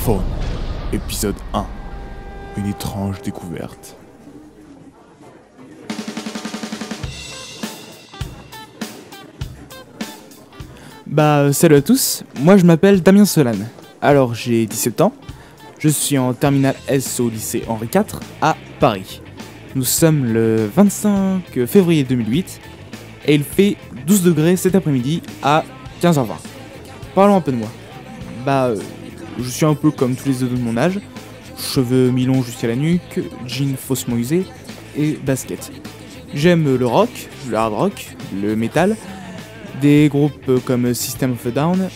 Faune, épisode 1. Une étrange découverte. Salut à tous, moi je m'appelle Damien Solane. Alors j'ai 17 ans, je suis en terminale S au lycée Henri IV à Paris. Nous sommes le 25 février 2008 et il fait 12 degrés cet après-midi à 15h20. Parlons un peu de moi. Je suis un peu comme tous les ados de mon âge, cheveux mi-longs jusqu'à la nuque, jeans faussement usés et basket. J'aime le rock, le hard rock, le metal, des groupes comme System of a Down,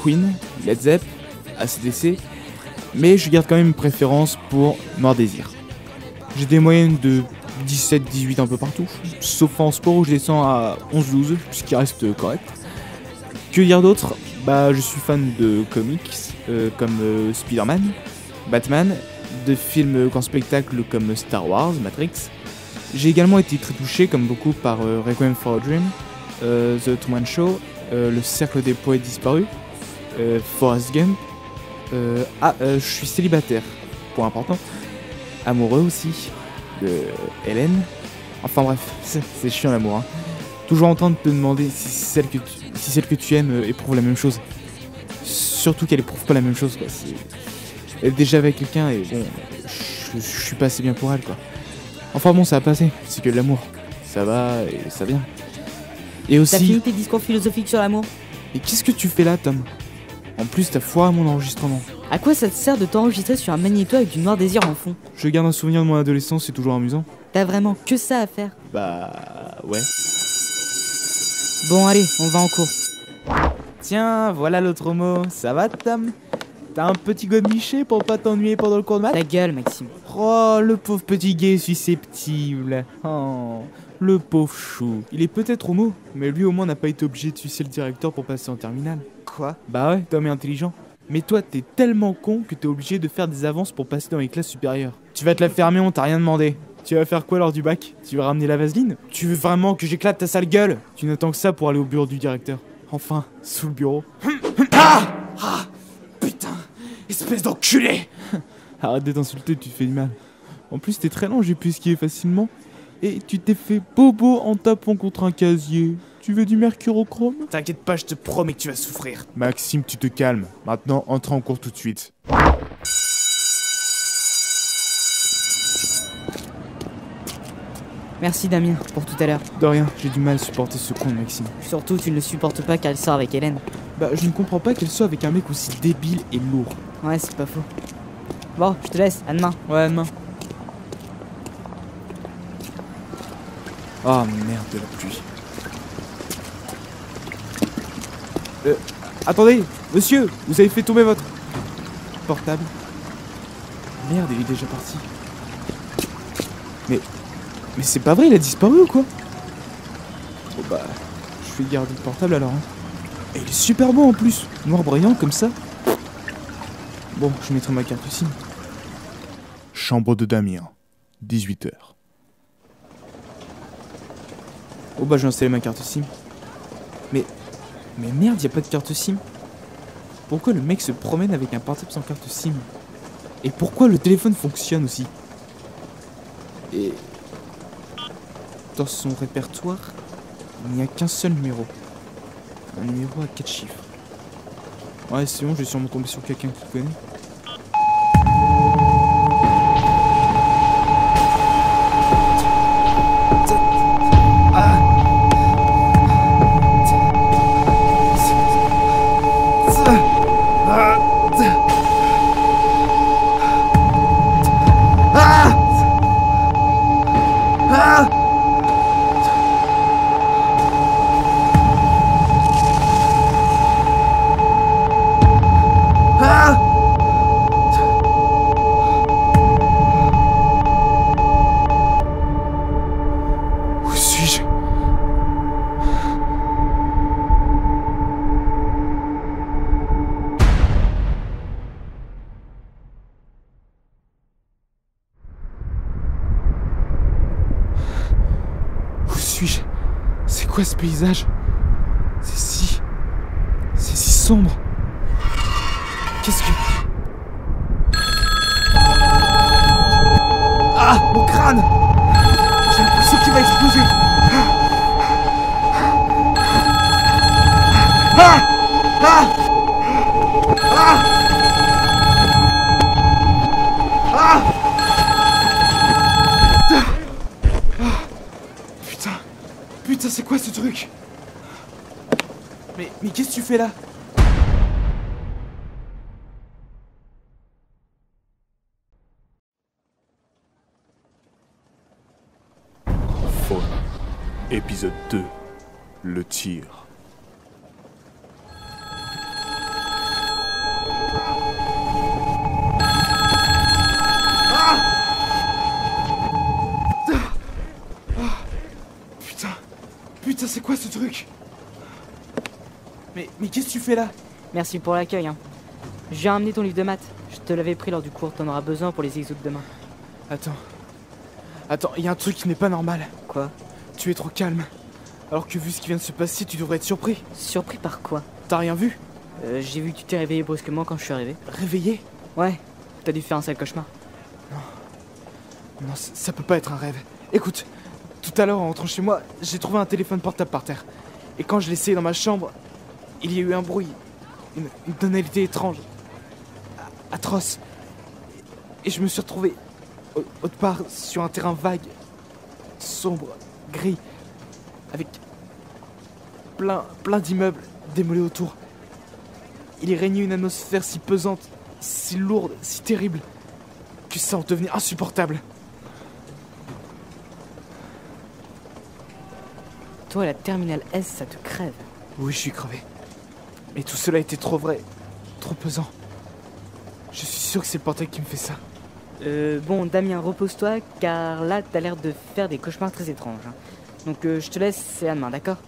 Queen, Led Zepp, AC/DC, mais je garde quand même une préférence pour Noir Désir. J'ai des moyennes de 17-18 un peu partout, sauf en sport où je descends à 11-12, ce qui reste correct. Que dire d'autre ? Je suis fan de comics comme Spider-Man, Batman, de films grand spectacle comme Star Wars, Matrix. J'ai également été très touché, comme beaucoup, par Requiem for a Dream, The Truman Show, Le Cercle des Poètes Disparus, Forrest Gump. Je suis célibataire, point important. Amoureux aussi, de Hélène. Enfin bref, c'est chiant l'amour, hein. Toujours en train de te demander si celle que tu aimes éprouve la même chose. Surtout qu'elle éprouve pas la même chose, quoi. Elle est déjà avec quelqu'un et bon, je suis pas assez bien pour elle, quoi. Enfin bon, ça va passer, c'est que de l'amour. Ça va et ça vient. Et aussi... T'as fini tes discours philosophiques sur l'amour? Et qu'est-ce que tu fais là, Tom? En plus, t'as foiré mon enregistrement. À quoi ça te sert de t'enregistrer sur un magnéto avec du Noir Désir en fond? Je garde un souvenir de mon adolescence, c'est toujours amusant. T'as vraiment que ça à faire? Ouais. Bon allez, on va en cours. Tiens, voilà l'autre mot. Ça va, Tom? T'as un petit godemiché pour pas t'ennuyer pendant le cours de maths? Ta gueule, Maxime. Oh, le pauvre petit gay susceptible. Oh, le pauvre chou. Il est peut-être homo, mais lui au moins n'a pas été obligé de sucer le directeur pour passer en terminale. Quoi? Bah ouais, Tom est intelligent. Mais toi, t'es tellement con que t'es obligé de faire des avances pour passer dans les classes supérieures. Tu vas te la fermer, on t'a rien demandé. Tu vas faire quoi lors du bac? Tu vas ramener la vaseline? Tu veux vraiment que j'éclate ta sale gueule? Tu n'attends que ça pour aller au bureau du directeur. Enfin, sous le bureau. Putain, espèce d'enculé! Arrête de t'insulter, tu te fais du mal. En plus, t'es très lent, j'ai pu esquiver facilement. Et tu t'es fait bobo en tapant contre un casier. Tu veux du mercurochrome? T'inquiète pas, je te promets que tu vas souffrir. Maxime, tu te calmes. Maintenant, entre en cours tout de suite. Merci Damien pour tout à l'heure. De rien, j'ai du mal à supporter ce con de Maxime. Surtout, tu ne le supportes pas qu'elle sort avec Hélène. Je ne comprends pas qu'elle soit avec un mec aussi débile et lourd. Ouais, c'est pas faux. Bon, je te laisse, à demain. Ouais, à demain. Oh merde de la pluie. Attendez, monsieur, vous avez fait tomber votre portable. Merde, il est déjà parti. Mais c'est pas vrai, il a disparu ou quoi? Bon je vais garder le portable alors, hein. Et il est super beau en plus, noir brillant comme ça. Bon, je mettrai ma carte SIM. Chambre de Damien, 18h. Oh je vais installer ma carte SIM. Mais merde, y a pas de carte SIM. Pourquoi le mec se promène avec un portable sans carte SIM? Et pourquoi le téléphone fonctionne aussi? Et dans son répertoire, il n'y a qu'un seul numéro. Un numéro à 4 chiffres. Ouais, c'est bon, je vais sûrement tomber sur quelqu'un qui connaît. Où suis-je? Où suis-je? C'est quoi ce paysage? C'est si sombre. Qu'est-ce que... Ah, mon crâne! J'ai l'impression qu'il va exploser! Ah! Ah! Ah! Ah! Putain! Putain, c'est quoi ce truc? Mais qu'est-ce que tu fais là? Faune. Épisode 2. Le tir. Putain, c'est quoi ce truc? Mais qu'est-ce que tu fais là? Merci pour l'accueil, hein. J'ai ramené ton livre de maths. Je te l'avais pris lors du cours, t'en auras besoin pour les exos de demain. Attends, il y a un truc qui n'est pas normal. Quoi? Tu es trop calme. Alors que vu ce qui vient de se passer, tu devrais être surpris. Surpris par quoi? T'as rien vu? J'ai vu que tu t'es réveillé brusquement quand je suis arrivé. Réveillé? Ouais, t'as dû faire un sale cauchemar. Non, ça peut pas être un rêve. Écoute, tout à l'heure en rentrant chez moi, j'ai trouvé un téléphone portable par terre. Et quand je l'ai essayé dans ma chambre, il y a eu un bruit. Une tonalité étrange. Atroce. Et je me suis retrouvé autre part sur un terrain vague, sombre, gris, avec plein d'immeubles démolés autour. Il y régnait une atmosphère si pesante, si lourde, si terrible, que ça en devenait insupportable. Toi, la terminale S, ça te crève. Oui, je suis crevé. Mais tout cela était trop vrai, trop pesant. Je suis sûr que c'est le portail qui me fait ça. Bon, Damien, repose-toi, car là, t'as l'air de faire des cauchemars très étranges. Hein. Donc, je te laisse, c'est à demain, d'accord?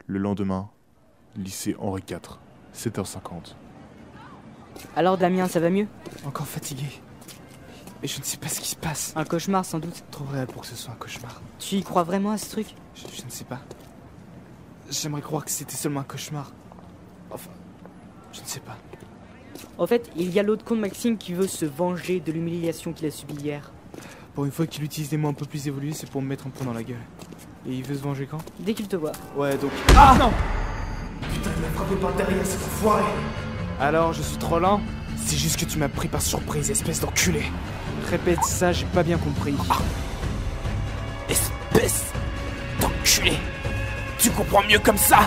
Le lendemain, lycée Henri IV, 7h50. Alors, Damien, ça va mieux? Encore fatigué. Et je ne sais pas ce qui se passe. Un cauchemar, sans doute. Trop réel pour que ce soit un cauchemar. Tu y crois vraiment à ce truc? Je ne sais pas. J'aimerais croire que c'était seulement un cauchemar. Enfin, je ne sais pas. En fait, il y a l'autre con de Maxime qui veut se venger de l'humiliation qu'il a subie hier. Pour une fois qu'il utilise des mots un peu plus évolués, c'est pour me mettre un point dans la gueule. Et il veut se venger quand? Dès qu'il te voit. Ouais, donc... Ah non! Putain, il m'a frappé par derrière, cet enfoiré! Alors, je suis trop lent? C'est juste que tu m'as pris par surprise, espèce d'enculé! Répète ça, j'ai pas bien compris. Ah. Espèce d'enculé! Tu comprends mieux comme ça?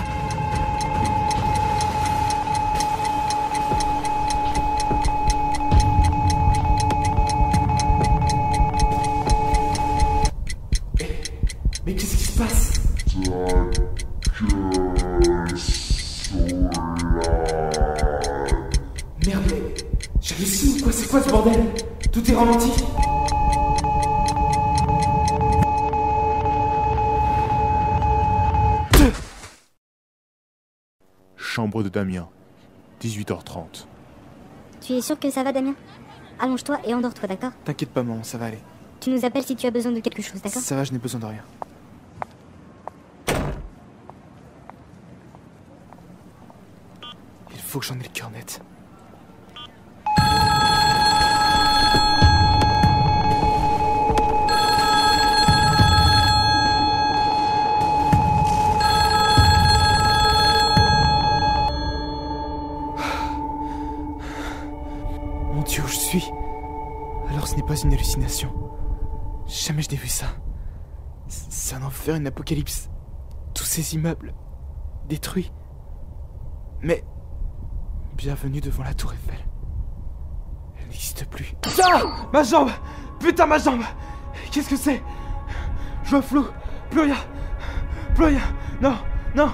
Mais qu'est-ce qui se passe? Merde, mais j'hallucine ou quoi? C'est quoi ce bordel? Tout est ralenti. Chambre de Damien, 18h30. Tu es sûr que ça va, Damien? Allonge-toi et endors-toi, d'accord? T'inquiète pas, maman, ça va aller. Tu nous appelles si tu as besoin de quelque chose, d'accord? Ça va, je n'ai besoin de rien. Il faut que j'en ai le cœur net. Mon Dieu, où je suis? Alors ce n'est pas une hallucination. Jamais je n'ai vu ça. C'est un enfer, une apocalypse. Tous ces immeubles détruits. Mais bienvenue devant la tour Eiffel. Elle n'existe plus. Ah! Ma jambe! Putain, ma jambe! Qu'est-ce que c'est? Je vois flou. Plus rien. Plus rien. Non, non.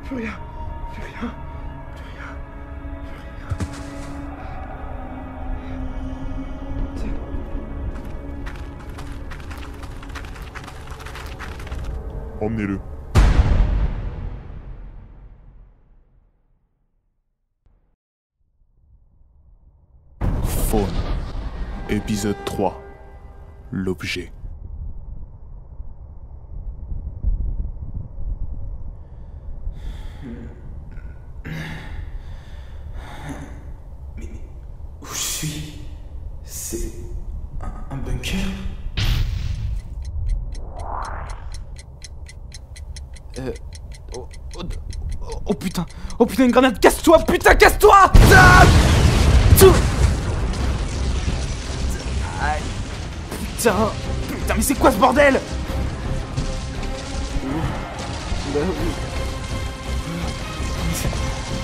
Plus rien. Plus rien. Emmenez-le. Faune. Épisode 3. L'objet. suis... C'est... un bunker? Oh, oh, oh putain! Oh putain, une grenade! Casse-toi! Putain, casse-toi! Ah Tout. Aïe. Putain! Putain, mais c'est quoi ce bordel? Mais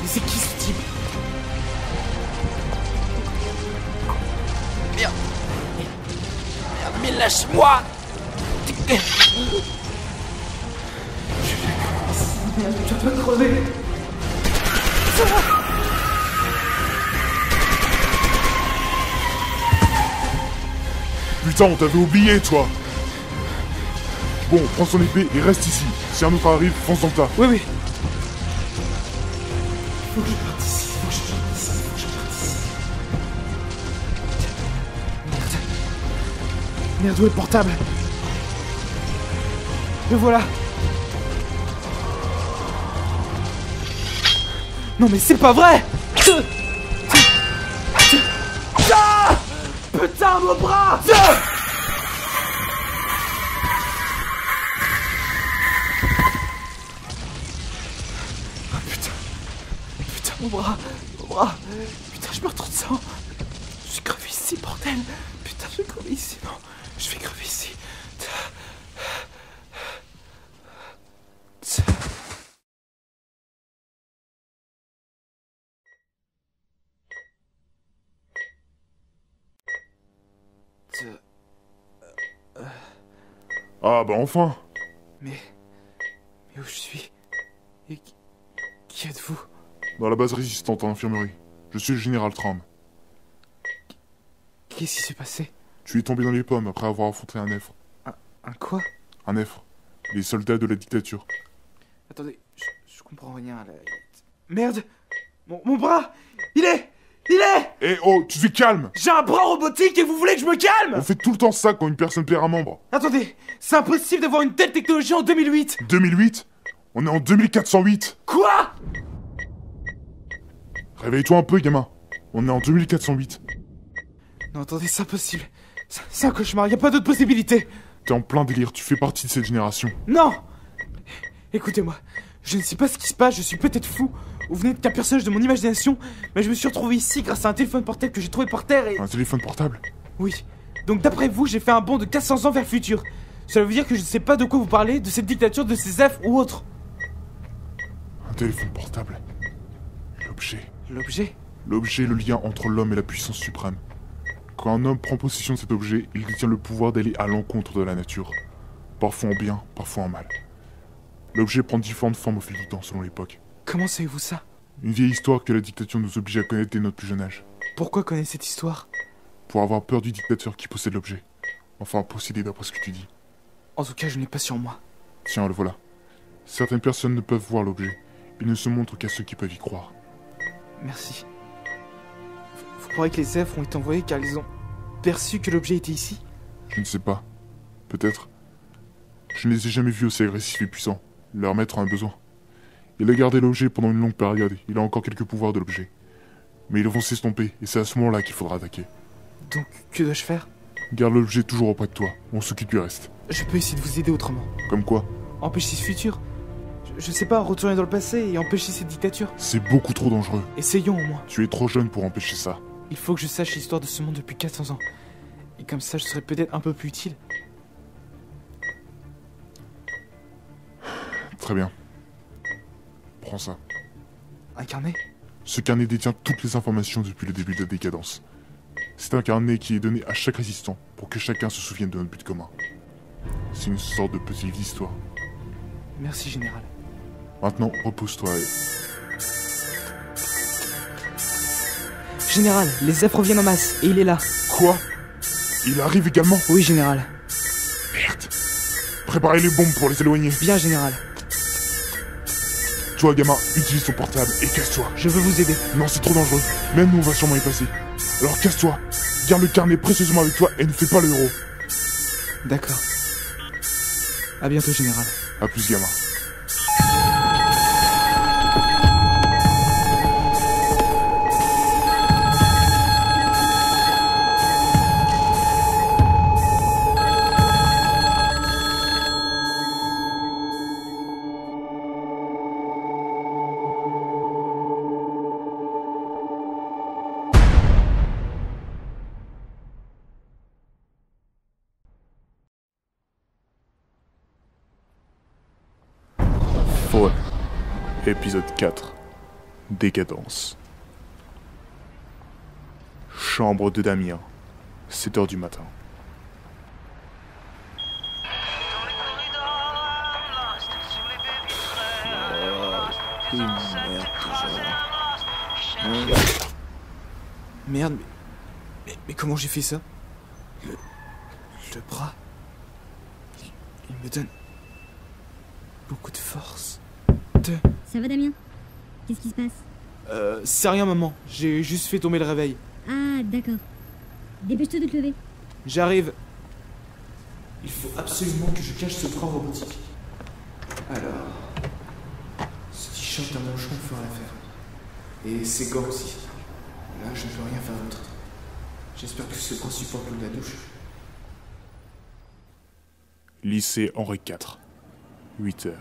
c'est qui ce type? Merde, mais lâche-moi. Merde, je dois crever. Putain, on t'avait oublié, toi. Bon, prends son épée et reste ici. Si un autre arrive, fonce dans le tas. Oui, oui. Faut que je parte ici, faut que je parte ici, faut que je parte ici. Merde. Merde, où est le portable? Le voilà. Non mais c'est pas vrai! Ah putain, mon bras! Ah putain. Putain, mon bras. Mon bras. Putain, je meurs trop de sang. Je vais crever ici, bordel. Putain, je vais crever ici. Non, je vais crever ici. Ah bah enfin. Mais où je suis? Et qui êtes-vous? Dans la base résistante en infirmerie. Je suis le général Tram. Qu'est-ce qui s'est passé? Tu es tombé dans les pommes après avoir affronté un nèfre. Un quoi? Un nèfre. Les soldats de la dictature. Attendez, je comprends rien là. Merde! Mon bras! Il est! Eh oh, tu te fais calme! J'ai un bras robotique et vous voulez que je me calme? On fait tout le temps ça quand une personne perd un membre. Attendez, c'est impossible d'avoir une telle technologie en 2008! 2008? On est en 2408. Quoi? Réveille-toi un peu, gamin. On est en 2408. Non, attendez, c'est impossible. C'est un cauchemar, y a pas d'autre possibilité. T'es en plein délire, tu fais partie de cette génération. Non! Écoutez-moi, je ne sais pas ce qui se passe, je suis peut-être fou, ou vous n'êtes qu'un personnage de mon imagination, mais je me suis retrouvé ici grâce à un téléphone portable que j'ai trouvé par terre et... Un téléphone portable? Oui. Donc d'après vous, j'ai fait un bond de 400 ans vers le futur. Cela veut dire que je ne sais pas de quoi vous parlez, de cette dictature, de ces F ou autre. Un téléphone portable. L'objet. L'objet? L'objet est le lien entre l'homme et la puissance suprême. Quand un homme prend possession de cet objet, il détient le pouvoir d'aller à l'encontre de la nature. Parfois en bien, parfois en mal. L'objet prend différentes formes au fil du temps selon l'époque. Comment savez-vous ça? Une vieille histoire que la dictature nous oblige à connaître dès notre plus jeune âge. Pourquoi connaître cette histoire? Pour avoir peur du dictateur qui possède l'objet. Enfin, possédé d'après ce que tu dis. En tout cas, je n'ai pas sur moi. Tiens, le voilà. Certaines personnes ne peuvent voir l'objet. Il ne se montre qu'à ceux qui peuvent y croire. Merci. Vous croyez que les F ont été envoyés car ils ont perçu que l'objet était ici? Je ne sais pas. Peut-être. Je ne les ai jamais vus aussi agressifs et puissants. Leur maître en a besoin. Il a gardé l'objet pendant une longue période. Il a encore quelques pouvoirs de l'objet. Mais ils vont s'estomper, et c'est à ce moment-là qu'il faudra attaquer. Donc, que dois-je faire? Garde l'objet toujours auprès de toi. On s'occupe du reste. Je peux essayer de vous aider autrement. Comme quoi? Empêcher ce futur? Je sais pas, retourner dans le passé et empêcher cette dictature. C'est beaucoup trop dangereux. Essayons au moins. Tu es trop jeune pour empêcher ça. Il faut que je sache l'histoire de ce monde depuis 400 ans. Et comme ça, je serai peut-être un peu plus utile. Très bien. Prends ça. Un carnet? Ce carnet détient toutes les informations depuis le début de la décadence. C'est un carnet qui est donné à chaque résistant pour que chacun se souvienne de notre but commun. C'est une sorte de petit livre d'histoire. Merci, général. Maintenant, repose-toi et... Général, les F reviennent en masse et il est là. Quoi? Il arrive également? Oui, général. Merde. Préparez les bombes pour les éloigner. Bien, général. Toi, gamin, utilise ton portable et casse-toi. Je veux vous aider. Non, c'est trop dangereux. Même nous, on va sûrement y passer. Alors casse-toi. Garde le carnet précieusement avec toi et ne fais pas le héros. D'accord. À bientôt, général. A plus, gamin. forêt. Épisode 4. Décadence. Chambre de Damien. 7h du matin. Merde, mais comment j'ai fait ça? Le bras... Il me donne... beaucoup de force. Ça va, Damien? Qu'est-ce qui se passe? C'est rien, maman. J'ai juste fait tomber le réveil. Ah, d'accord. Dépêche-toi de te lever. J'arrive. Il faut absolument que je cache ce bras robotique. Alors... Ce t-shirt à manchon fera l'affaire. Et ces gants aussi. Là, je ne peux rien faire d'autre. J'espère que ce bras supporte l'eau de la douche. Lycée Henri IV. 8h.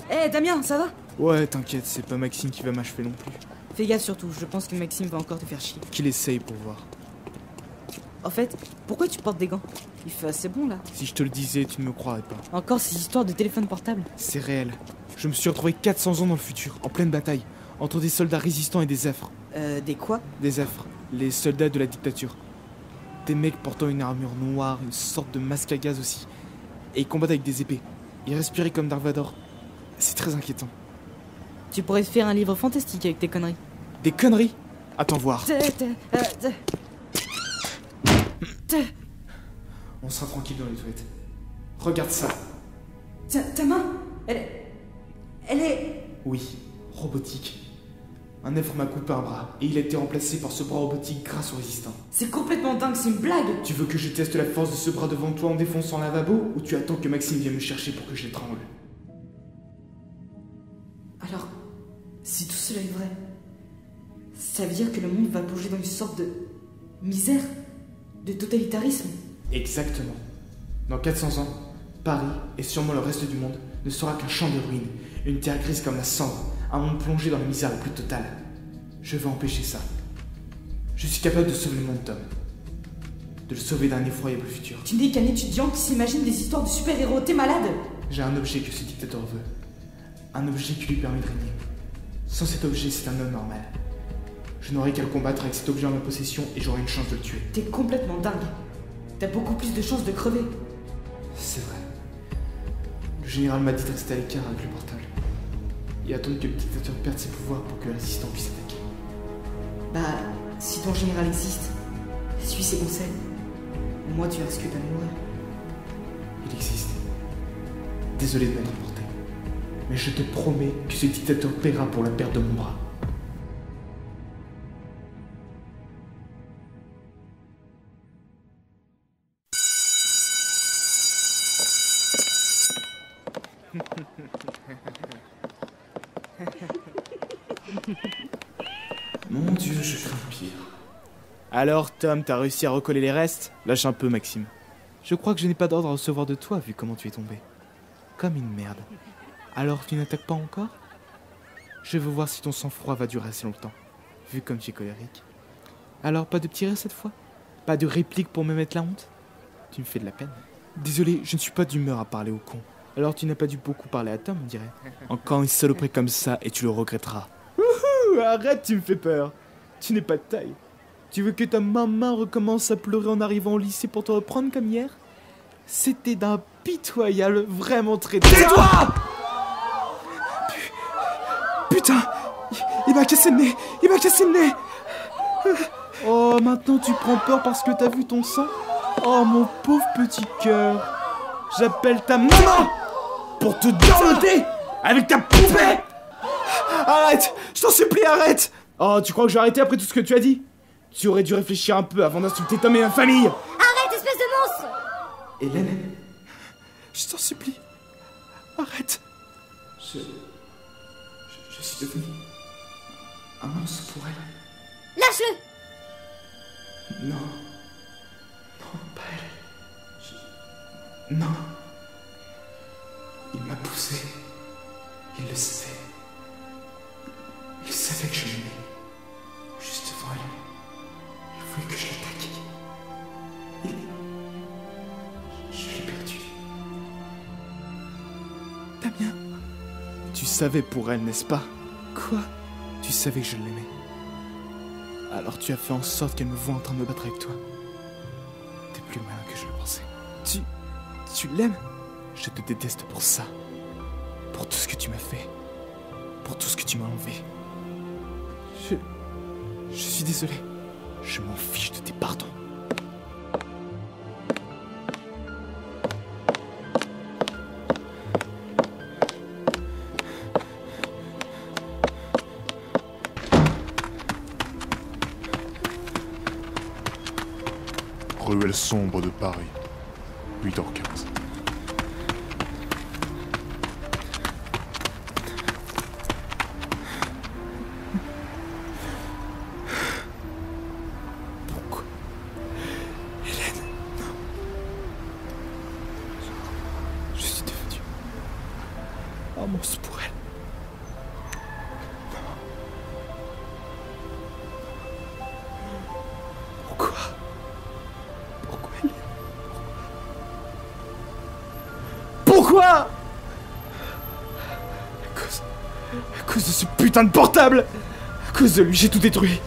Hé Damien, ça va? Ouais, t'inquiète, c'est pas Maxime qui va m'achever non plus. Fais gaffe surtout, je pense que Maxime va encore te faire chier. Qu'il essaye pour voir. En fait, pourquoi tu portes des gants? Il fait assez bon là. Si je te le disais, tu ne me croirais pas. Encore ces histoires de téléphone portable. C'est réel. Je me suis retrouvé 400 ans dans le futur, en pleine bataille, entre des soldats résistants et des Zèfres. Des quoi? Des Zèfres, les soldats de la dictature. Des mecs portant une armure noire, une sorte de masque à gaz aussi. Et ils combattent avec des épées. Ils respiraient comme Dark Vador. C'est très inquiétant. Tu pourrais faire un livre fantastique avec tes conneries. Des conneries? Attends voir. On sera tranquille dans les toilettes. Regarde ça. Ta main, elle est... Oui, robotique. Un œuvre m'a coupé un bras, et il a été remplacé par ce bras robotique grâce au résistant. C'est complètement dingue, c'est une blague. Tu veux que je teste la force de ce bras devant toi en défonçant un lavabo, ou tu attends que Maxime vienne me chercher pour que je l'étrangle? Alors, si tout cela est vrai, ça veut dire que le monde va plonger dans une sorte de misère, de totalitarisme. Exactement. Dans 400 ans, Paris, et sûrement le reste du monde, ne sera qu'un champ de ruines, une terre grise comme la cendre, un monde plongé dans la misère la plus totale. Je veux empêcher ça. Je suis capable de sauver le monde, Tom. De le sauver d'un effroyable futur. Tu n'es qu'un étudiant qui s'imagine des histoires de super-héros, t'es malade. J'ai un objet que ce dictateur veut. Un objet qui lui permet de régner. Sans cet objet, c'est un homme normal. Je n'aurai qu'à le combattre avec cet objet en ma possession et j'aurai une chance de le tuer. T'es complètement dingue. T'as beaucoup plus de chances de crever. C'est vrai. Le général m'a dit de rester à l'écart avec le portable. Et attendre que le dictateur perde ses pouvoirs pour que le résistant puisse attaquer. Bah, si ton général existe, suis ses conseils. Au moins tu risques pas de mourir. Il existe. Désolé de m'être emporté. Mais je te promets que ce dictateur paiera pour la perte de mon bras. Mon Dieu, je crains le pire. Alors, Tom, t'as réussi à recoller les restes? Lâche un peu, Maxime. Je crois que je n'ai pas d'ordre à recevoir de toi, vu comment tu es tombé. Comme une merde. Alors, tu n'attaques pas encore? Je veux voir si ton sang-froid va durer assez longtemps, vu comme tu es colérique. Alors, pas de petits rires cette fois? Pas de réplique pour me mettre la honte? Tu me fais de la peine. Désolé, je ne suis pas d'humeur à parler au con. Alors, tu n'as pas dû beaucoup parler à Tom, on dirait. Encore une saloperie comme ça, et tu le regretteras. Wouhou, arrête, tu me fais peur. Tu n'es pas de taille. Tu veux que ta maman recommence à pleurer en arrivant au lycée pour te reprendre comme hier? C'était d'un pitoyable, vraiment très... Tais-toi! Putain! Il m'a cassé le nez! Il m'a cassé le nez! Oh, maintenant tu prends peur parce que t'as vu ton sang? Oh, mon pauvre petit cœur! J'appelle ta maman! Pour te démonter! Avec ta poupée! Arrête! Je t'en supplie, arrête! Oh, tu crois que je vais arrêter après tout ce que tu as dit? Tu aurais dû réfléchir un peu avant d'insulter Tom et ma famille! Arrête, espèce de monstre! Hélène, je t'en supplie, arrête. Je suis devenu un monstre pour elle. Lâche-le! Non. Non, pas elle. Non. Il m'a poussé. Il le savait. Il savait que je l'aimais. Juste devant elle. Il voulait que je l'attaque. Je l'ai perdu. savais pour elle, n'est-ce pas? Quoi? Tu savais que je l'aimais. Alors tu as fait en sorte qu'elle me voie en train de me battre avec toi. T'es plus malin que je le pensais. Tu l'aimes? Je te déteste pour ça. Pour tout ce que tu m'as fait. Pour tout ce que tu m'as enlevé. Je suis désolé. Je m'en fiche de tes pardons. Ruelle sombre de Paris, 8h15. Pourquoi? Hélène, non. Je suis devenu un monstre pour elle. Pourquoi? Pourquoi Hélène? Pourquoi? À cause de ce putain de portable! À cause de lui, j'ai tout détruit.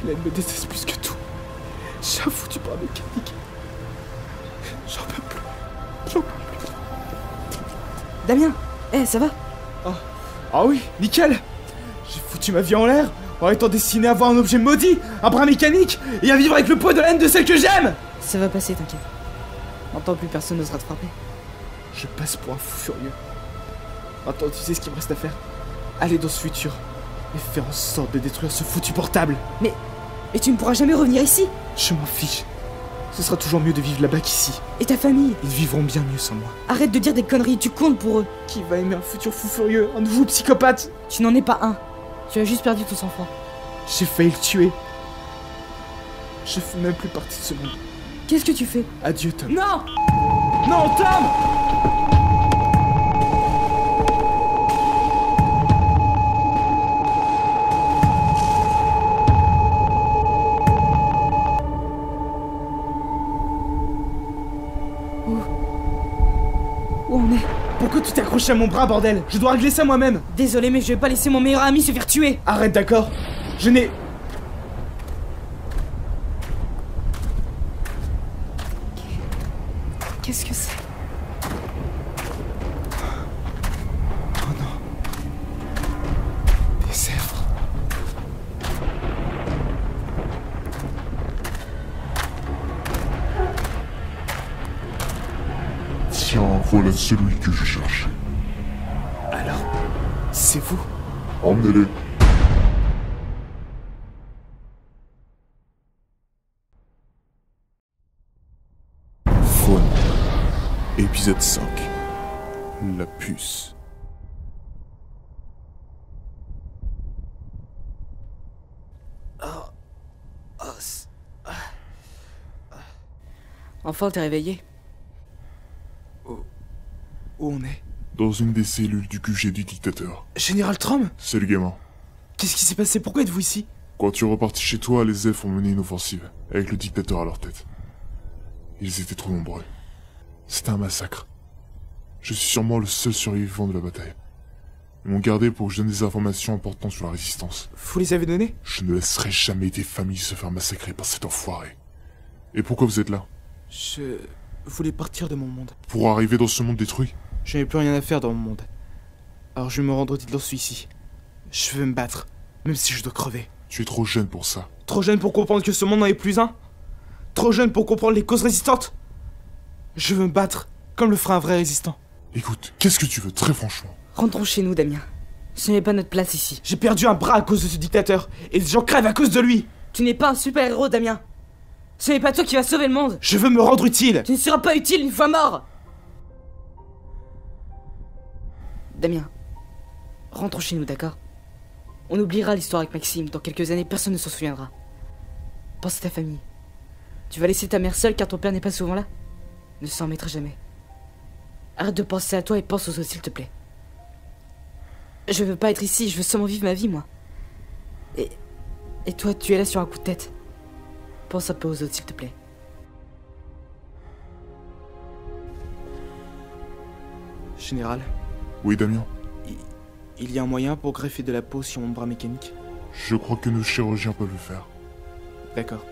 Hélène me déteste plus que tout. J'ai un foutu par mécanique. J'en peux plus. J'en peux plus. Damien, ça va? Ah oui, nickel. J'ai foutu ma vie en l'air en étant destiné à avoir un objet maudit, un bras mécanique, et à vivre avec le poids de la haine de celle que j'aime. Ça va passer, t'inquiète. Maintenant, plus personne n'osera te frapper. Je passe pour un fou furieux. Maintenant, tu sais ce qu'il me reste à faire? Aller dans ce futur et faire en sorte de détruire ce foutu portable. Mais tu ne pourras jamais revenir ici. Je m'en fiche. Ce sera toujours mieux de vivre là-bas qu'ici. Et ta famille? Ils vivront bien mieux sans moi. Arrête de dire des conneries, tu comptes pour eux. Qui va aimer un futur fou furieux, un nouveau psychopathe? Tu n'en es pas un. Tu as juste perdu ton sang-froid. J'ai failli le tuer. Je fais même plus partie de ce monde. Qu'est-ce que tu fais? Adieu, Tom. Non! Non, Tom! Où on est? Pourquoi tu t'es accroché à mon bras, bordel? Je dois régler ça moi-même. Désolé, mais je vais pas laisser mon meilleur ami se faire tuer. Arrête, d'accord? Je n'ai... Qu'est-ce que c'est? Oh non. Des zèbres. Tiens, voilà celui que je cherchais. Alors, c'est vous? Emmenez-les. Faune. Épisode 5. La puce. Enfin, t'es réveillé. Où on est? Dans une des cellules du QG du dictateur. Général Trom? C'est le gamin. Qu'est-ce qui s'est passé? Pourquoi êtes-vous ici? Quand tu es reparti chez toi, les elfes ont mené une offensive, avec le dictateur à leur tête. Ils étaient trop nombreux. C'était un massacre. Je suis sûrement le seul survivant de la bataille. Ils m'ont gardé pour que je donne des informations importantes sur la résistance. Vous les avez donnés? Je ne laisserai jamais des familles se faire massacrer par cet enfoiré. Et pourquoi vous êtes là? Je voulais partir de mon monde. Pour arriver dans ce monde détruit? Je n'ai plus rien à faire dans mon monde. Alors je vais me rendre dans celui-ci. Je veux me battre, même si je dois crever. Tu es trop jeune pour ça. Trop jeune pour comprendre que ce monde n'en est plus un? Trop jeune pour comprendre les causes résistantes? Je veux me battre, comme le ferait un vrai résistant. Écoute, qu'est-ce que tu veux, très franchement? Rentrons chez nous, Damien. Ce n'est pas notre place ici. J'ai perdu un bras à cause de ce dictateur, et des gens crèvent à cause de lui. Tu n'es pas un super-héros, Damien. Ce n'est pas toi qui vas sauver le monde. Je veux me rendre utile. Tu ne seras pas utile une fois mort. Damien, rentrons chez nous, d'accord? On oubliera l'histoire avec Maxime. Dans quelques années, personne ne s'en souviendra. Pense à ta famille. Tu vas laisser ta mère seule car ton père n'est pas souvent là? Ne s'en remettra jamais. Arrête de penser à toi et pense aux autres, s'il te plaît. Je veux pas être ici, je veux seulement vivre ma vie, moi. Et toi, tu es là sur un coup de tête. Pense un peu aux autres, s'il te plaît. Général, Oui, Damien? il y a un moyen pour greffer de la peau sur mon bras mécanique? Je crois que nos chirurgiens peuvent le faire. D'accord.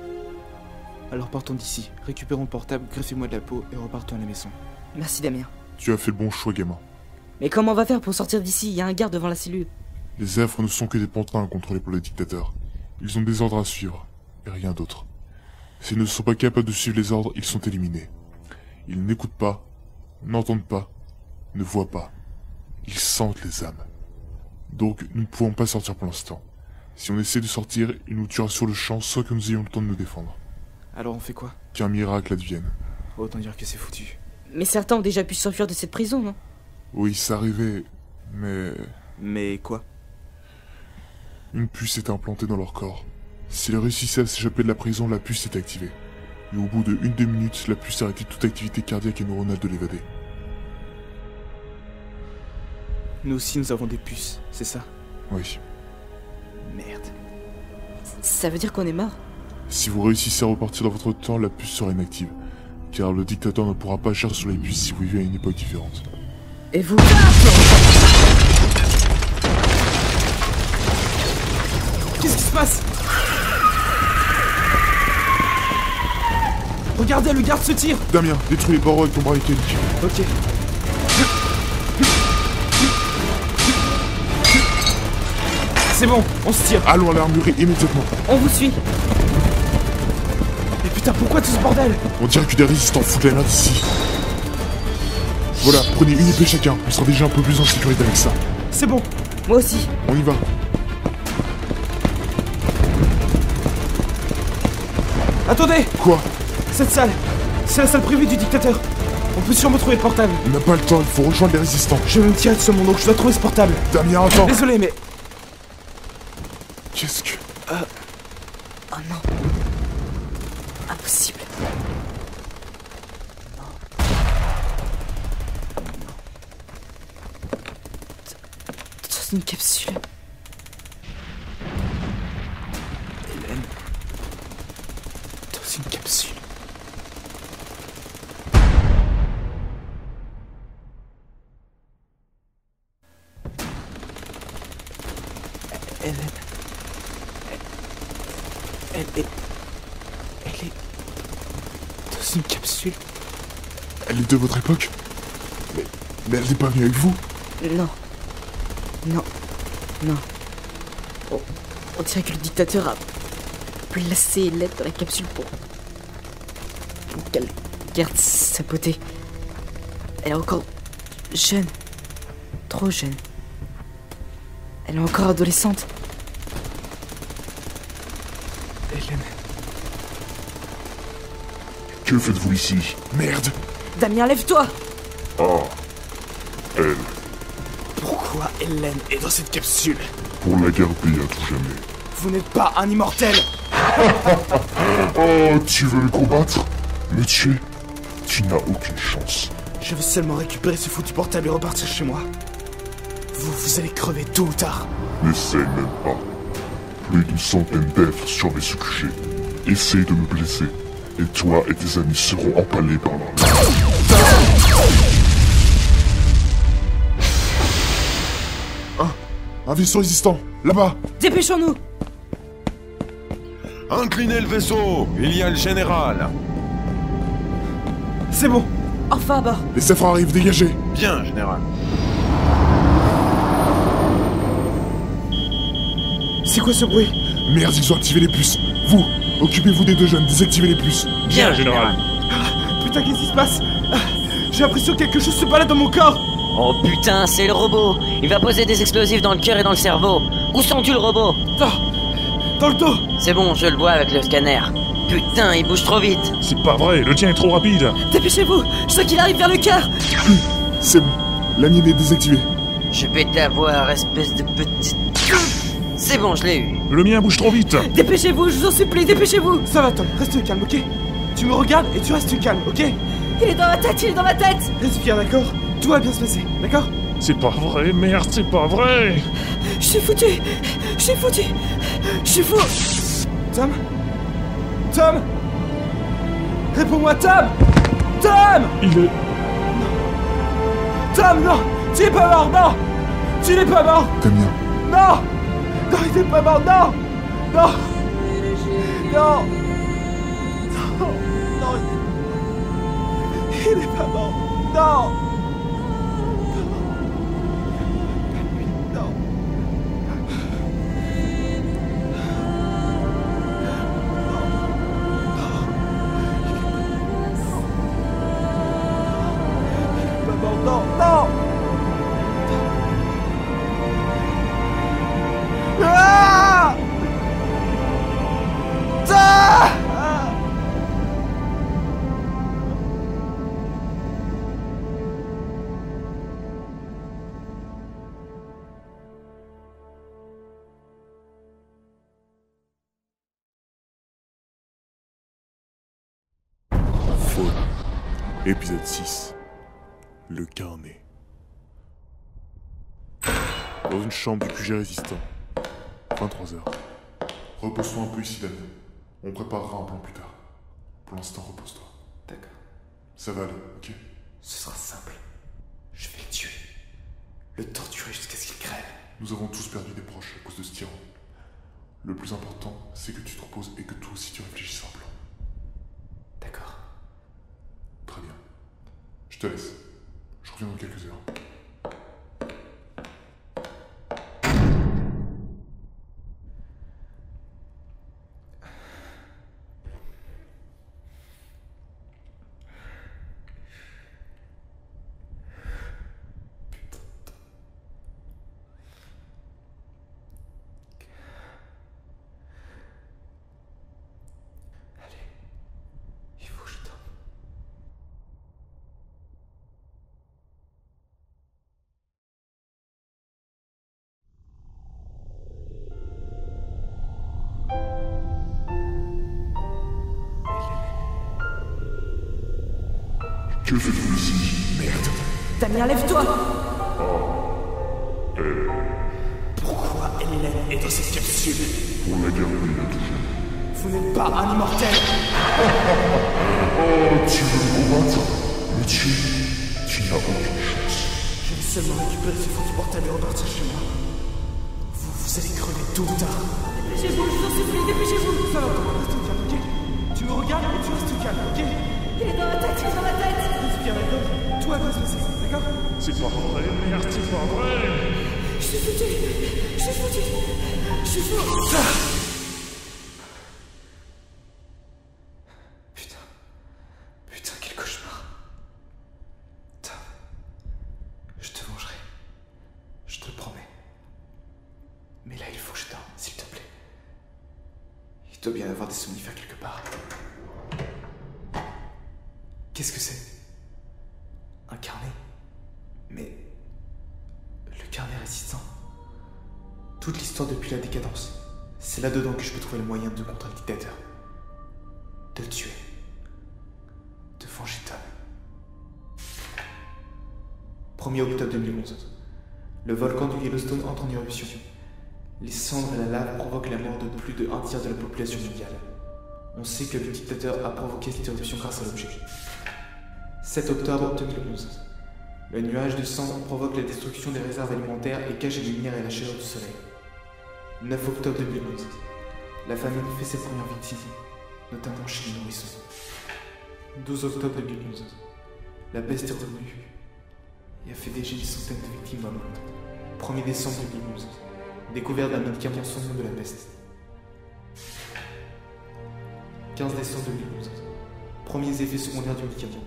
Alors partons d'ici, récupérons le portable, greffez-moi de la peau et repartons à la maison. Merci Damien. Tu as fait le bon choix, gamin. Mais comment on va faire pour sortir d'ici? Il y a un garde devant la cellule. Les Zèfres ne sont que des pantins contrôlés par le dictateur. Ils ont des ordres à suivre, et rien d'autre. S'ils ne sont pas capables de suivre les ordres, ils sont éliminés. Ils n'écoutent pas, n'entendent pas, ne voient pas. Ils sentent les âmes. Donc, nous ne pouvons pas sortir pour l'instant. Si on essaie de sortir, ils nous tuera sur le champ, soit que nous ayons le temps de nous défendre. Alors on fait quoi? Qu'un miracle advienne. Autant dire que c'est foutu. Mais certains ont déjà pu s'enfuir de cette prison, non? Oui, ça arrivait, mais... Mais quoi? Une puce était implantée dans leur corps. S'ils réussissaient à s'échapper de la prison, la puce était activée. Et au bout de 1-2 minutes, la puce arrêtait toute activité cardiaque et neuronale de l'évader. Nous aussi nous avons des puces, c'est ça? Oui. Merde. Ça veut dire qu'on est mort? Si vous réussissez à repartir dans votre temps, la puce sera inactive. Car le dictateur ne pourra pas agir sur les puces si vous vivez à une époque différente. Et vous? Qu'est-ce qui se passe? Regardez, le garde se tire! Damien, détruis les barreaux avec ton bras mécanique. Ok. C'est bon, on se tire. Allons à l'armurerie immédiatement. On vous suit. Mais putain, pourquoi tout ce bordel? On dirait que des résistants foutent la merde ici. Voilà, prenez une épée chacun. On sera déjà un peu plus en sécurité avec ça. C'est bon. Moi aussi. On y va. Attendez! Quoi? Cette salle, c'est la salle privée du dictateur. On peut sûrement trouver le portable. On n'a pas le temps, il faut rejoindre les résistants. Je vais me tirer de ce monde, donc je dois trouver ce portable. Damien, attends. Désolé, mais... Qu'est-ce que... Oh non. Impossible. Dans une capsule. Hélène... Dans une capsule. Hélène... Elle est dans une capsule. Elle est de votre époque? Mais elle n'est pas venue avec vous? Non. Non. Non. On dirait que le dictateur a placé Hélène dans la capsule pour qu'elle garde sa beauté. Elle est encore jeune. Trop jeune. Elle est encore adolescente. Hélène... Que faites-vous ici? Merde! Damien, lève-toi! Elle, Pourquoi Hélène est dans cette capsule? pour la garder à tout jamais. Vous n'êtes pas un immortel! Oh, tu veux me combattre? Me tuer? Tu n'as aucune chance. Je veux seulement récupérer ce foutu portable et repartir chez moi. Vous allez crever tôt ou tard. N'essaye même pas. Plus d'une centaine d'êtres surveillent ce QG. Essaye de me blesser. Et toi et tes amis seront empalés par leur Un vaisseau résistant, là-bas. Dépêchons-nous! Inclinez le vaisseau, il y a le général. C'est bon. Enfin à bord! Les Zèfres arrivent, dégagez. Bien, général. C'est quoi ce bruit? Merde, ils ont activé les puces. Vous, occupez-vous des deux jeunes, désactivez les puces. Bien, général. Putain, qu'est-ce qui se passe? J'ai l'impression que quelque chose se balade dans mon corps. Oh putain, c'est le robot. Il va poser des explosifs dans le cœur et dans le cerveau. Où sens-tu le robot? Dans le dos. C'est bon, je le vois avec le scanner. Putain, il bouge trop vite. C'est pas vrai, le tien est trop rapide. Dépêchez-vous! Je sens qu'il arrive vers le cœur! C'est bon, la mienne est désactivée. Je vais t'avoir, espèce de petite... C'est bon, je l'ai eu. Le mien bouge trop vite. Dépêchez-vous, je vous en supplie, dépêchez-vous! Ça va, Tom, reste calme, ok? Tu me regardes et tu restes calme, ok? Il est dans ma tête, il est dans ma tête! Respire, d'accord? Tout va bien se passer, d'accord? C'est pas vrai, merde, c'est pas vrai. Je suis foutu! Je suis foutu! Je suis fou! Tom? Tom? Réponds-moi, Tom! Tom! Il est... Tom, non! Tu es pas mort, non! Tu n'es pas mort! Damien, Non! Non, il n'est pas mort, non! Non! Non! Non! Non! Il n'est pas mort! Non! Non! Non, non! Ah! Ah! Faune. Épisode 6. Le carnet. Dans une chambre du QG résistant. 23h. Repose-toi un peu ici, Damien. On préparera un plan plus tard. Pour l'instant, repose-toi. D'accord, Ça va aller, ok? ce sera simple. Je vais le tuer. Le torturer jusqu'à ce qu'il crève. Nous avons tous perdu des proches à cause de ce tyran. Le plus important, c'est que tu te reposes et que toi aussi tu réfléchisses à un plan. D'accord. Très bien. Je te laisse. Je reviens dans quelques heures. Il faut que je dorme. Que faites-vous ici? Merde. Damien, lève-toi! Pourquoi Hélène est dans cette capsule? Pour la guerre que il a toujours. Vous n'êtes pas un immortel. Tu veux me combattre? Mais tu n'as aucune chance. Je vais seulement récupérer ce foutu portable et repartir chez moi. Vous allez crever tôt ou tard. Dépêchez-vous, je vous en supplie, dépêchez-vous! Ça va, reste calme, ok? Tu me regardes et tu restes calme, ok? Il est dans la tête, il est dans la tête! Respire, d'accord? Tout va bien se passer, d'accord? C'est pas vrai, merde, c'est pas vrai. Je suis foutu! Je suis foutu! Je suis fou! Putain. Putain, quel cauchemar. Tom. Je te vengerai. Je te le promets. Mais là, il faut que je dorme, s'il te plaît. Il doit bien y avoir des somnifères quelque part. Qu'est-ce que c'est? Un carnet? Mais... le carnet résistant. Toute l'histoire depuis la décadence. C'est là-dedans que je peux trouver le moyen de contrer le dictateur. De le tuer. De venger Tom. 1er octobre 2011. Le volcan du Yellowstone entre en éruption. Les cendres et la lave provoquent la mort de plus de 1/3 de la population mondiale. On sait que le dictateur a provoqué cette éruption grâce à l'objet. 7 octobre 2011. Le nuage de sang provoque la destruction des réserves alimentaires et cache les lumières et la chaleur du soleil. 9 octobre 2011. La famine fait ses premières victimes, notamment chez les nourrissons. 12 octobre 2011. La peste est revenue et a fait déjà une centaine de victimes dans le monde. 1er décembre 2011. Découverte d'un médicament sans nom de la peste. 15 décembre 2011. Premiers effets secondaires du médicament.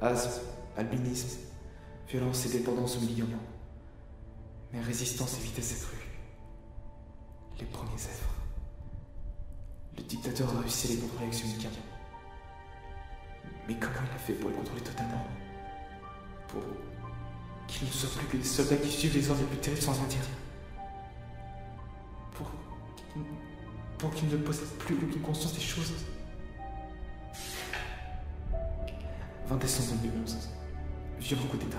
Asthme, albinisme, violence et dépendance aux médicaments. Mais résistance et vitesse accrue. Les premiers œuvres. Le dictateur a réussi à les contrôler avec ce médicament. Mais comment il a fait pour les contrôler totalement? Pour qu'ils ne soient plus que des soldats qui suivent les ordres les plus terribles sans rien dire. Pour qu'ils ne possèdent plus aucune conscience des choses. 20 décembre 2011. Violent coup d'État.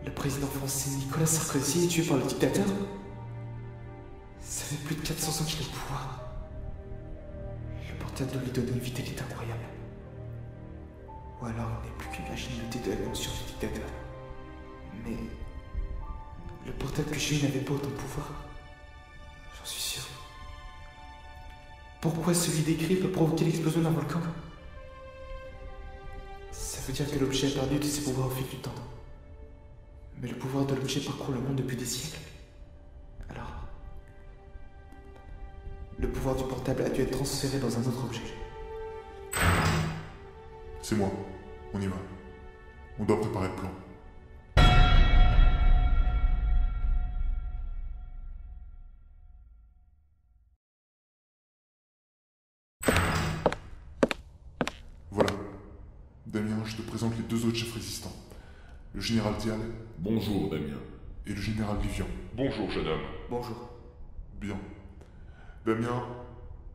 Le président français Nicolas Sarkozy est tué par le dictateur. Ça fait plus de 400 ans qu'il est au pouvoir. Le portable doit lui donner une vitalité incroyable. Ou alors il n'est plus qu'une machine dotée de la conscience du dictateur. Mais Le portable que j'ai eu n'avait pas autant de pouvoir. J'en suis sûr. Pourquoi celui décrit peut provoquer l'explosion d'un volcan? Ça veut dire que l'objet a perdu de ses pouvoirs au fil du temps. Mais le pouvoir de l'objet parcourt le monde depuis des siècles. Alors, le pouvoir du portable a dû être transféré dans un autre objet. C'est moi. On y va. On doit préparer le plan. Voilà. Damien, je te présente les deux autres chefs résistants. Le général Dial Bonjour, Damien. et le général Livian. Bonjour, jeune homme. Bonjour. Bien. Damien,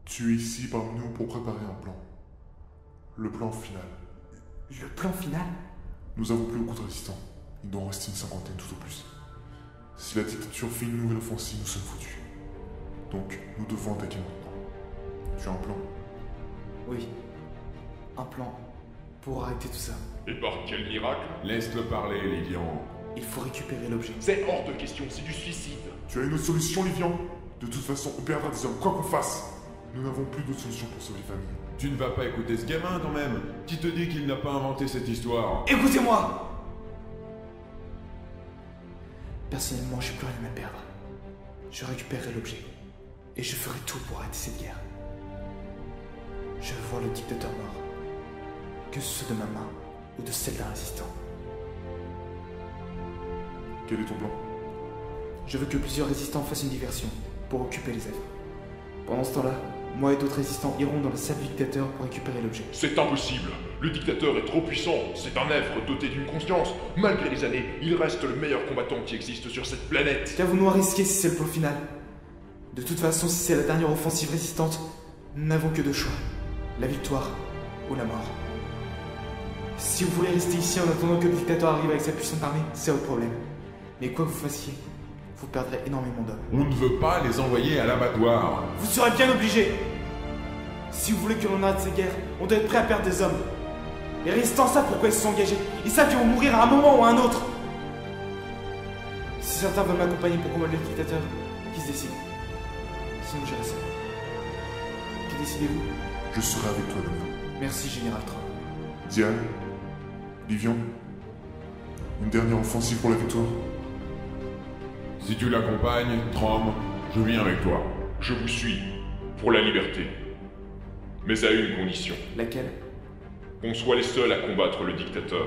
tu es ici parmi nous pour préparer un plan. Le plan final. Le plan final? Nous avons plus beaucoup de résistants. Il doit en rester une cinquantaine tout au plus. Si la dictature fait une nouvelle offensive, nous sommes foutus. Donc, nous devons attaquer maintenant. Tu as un plan? Oui. Un plan pour arrêter tout ça. Et par quel miracle? Laisse-le parler, Livian. Il faut récupérer l'objet. C'est hors de question, c'est du suicide. Tu as une autre solution, Livian? De toute façon, on perdra des hommes, quoi qu'on fasse. Nous n'avons plus d'autre solution pour sauver les familles. Tu ne vas pas écouter ce gamin, quand même. Qui te dit qu'il n'a pas inventé cette histoire? Écoutez-moi! Personnellement, je n'ai plus rien à perdre. Je récupérerai l'objet. Et je ferai tout pour arrêter cette guerre. Je veux voir le dictateur mort. Que ce soit de ma main ou de celle d'un résistant. Quel est ton plan? Je veux que plusieurs résistants fassent une diversion pour occuper les œuvres. Pendant ce temps-là, moi et d'autres résistants iront dans la salle du dictateur pour récupérer l'objet. C'est impossible. Le dictateur est trop puissant. C'est un être doté d'une conscience. Malgré les années, il reste le meilleur combattant qui existe sur cette planète. Qu'avons-nous à risquer si c'est le plan final? De toute façon, si c'est la dernière offensive résistante, nous n'avons que deux choix. La victoire ou la mort. Si vous voulez rester ici en attendant que le dictateur arrive avec sa puissante armée, c'est votre problème. Mais quoi que vous fassiez, vous perdrez énormément d'hommes. On ne veut pas les envoyer à l'abattoir. Vous serez bien obligés. Si vous voulez que l'on arrête ces guerres, on doit être prêt à perdre des hommes. Les résistants savent pourquoi ils se sont engagés. Ils savent qu'ils vont mourir à un moment ou à un autre. Si certains veulent m'accompagner pour combattre le dictateur, qu'ils se décident. Sinon j'irai seul. Que décidez-vous? Je serai avec toi, Damien. Merci, Général Trump. Diane, Livian, une dernière offensive pour la victoire. Si tu l'accompagnes, Trom, je viens avec toi. Je vous suis. Pour la liberté. Mais à une condition. Laquelle? Qu'on soit les seuls à combattre le dictateur.